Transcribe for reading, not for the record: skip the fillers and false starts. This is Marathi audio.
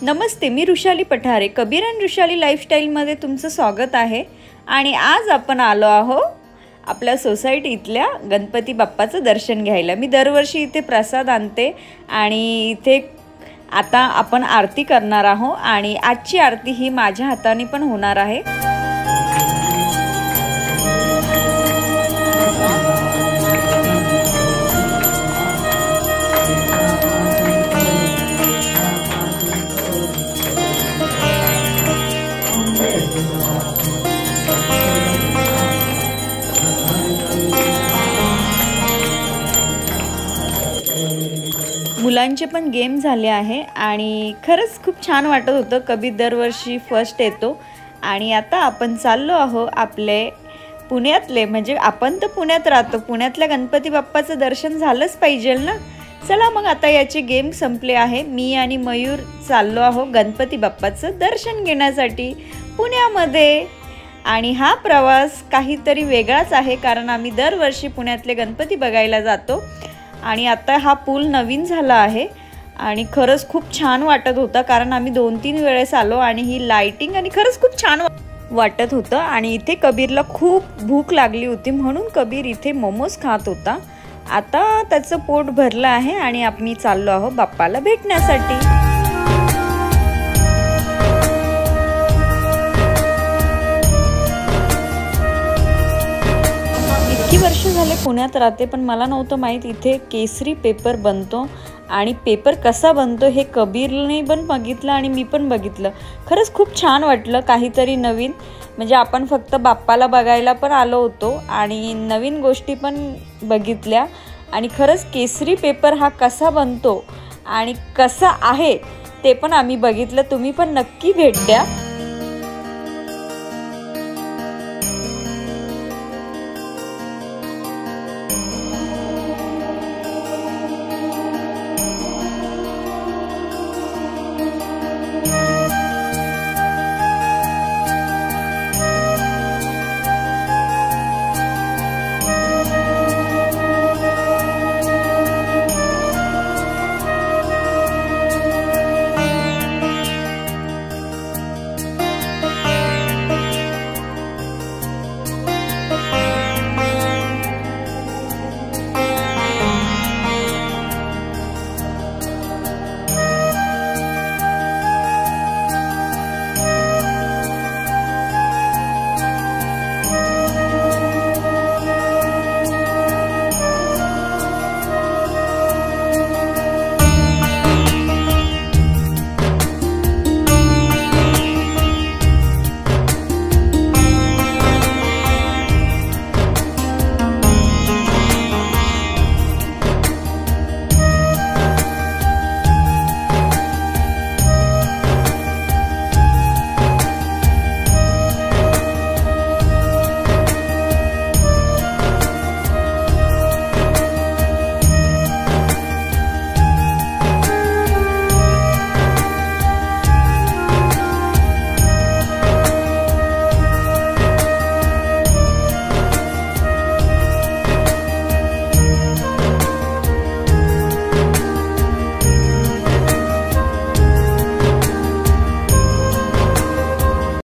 नमस्ते, मी ऋषाली पठारे. कबीर अँड ऋषाली लाईफस्टाईलमध्ये तुमचं स्वागत आहे. आणि आज आपण आलो आहोत आपल्या सोसायटीतल्या गणपती बाप्पाचं दर्शन घ्यायला. मी दरवर्षी इथे प्रसाद आणते आणि इथे आता आपण आरती करणार आहोत आणि आजची आरती ही माझ्या हाताने पण होणार आहे. मुलांचे पण गेम झाले आहे आणि खरंच खूप छान वाटत होतं. कबीर दरवर्षी फर्स्ट येतो आणि आता आपण चाललो आहोत आपले पुण्यातले, म्हणजे आपण तर पुण्यात राहतो, पुण्यातल्या गणपती बाप्पाचं दर्शन झालंच पाहिजे ना. चला मग आता याचे गेम संपले आहे. मी आणि मयूर चाललो आहोत गणपती बाप्पाचं दर्शन घेण्यासाठी पुण्यामध्ये. आणि हा प्रवास काहीतरी वेगळाच आहे कारण आम्ही दरवर्षी पुण्यातले गणपती बघायला जातो. आणि आता हा पूल नवीन झाला आहे आणि खरंच खूप छान वाटत होता कारण आम्ही 2-3 वेळेस आलो आणि ही लाइटिंग आणि खरंच खूप छान वाटत होतं. आणि इथे कबीरला खूप भूक लागली होती म्हणून कबीर इथे मोमोज खात होता. आता त्याचं पोट भरलं आहे आणि आम्ही चाललो आहोत बाप्पाला भेटण्यासाठी. वर्ष झाले पुण्यात राहते पण मला नव्हतं माहीत इथे केसरी पेपर बनतो आणि पेपर कसा बनतो हे कबीरने पण बघितलं आणि मी पण बघितलं. खरंच खूप छान वाटलं, काहीतरी नवीन. म्हणजे आपण फक्त बाप्पाला बघायला पण आलो होतो आणि नवीन गोष्टी पण बघितल्या. आणि खरंच केसरी पेपर हा कसा बनतो आणि कसा आहे ते पण आम्ही बघितलं. तुम्ही पण नक्की भेट द्या.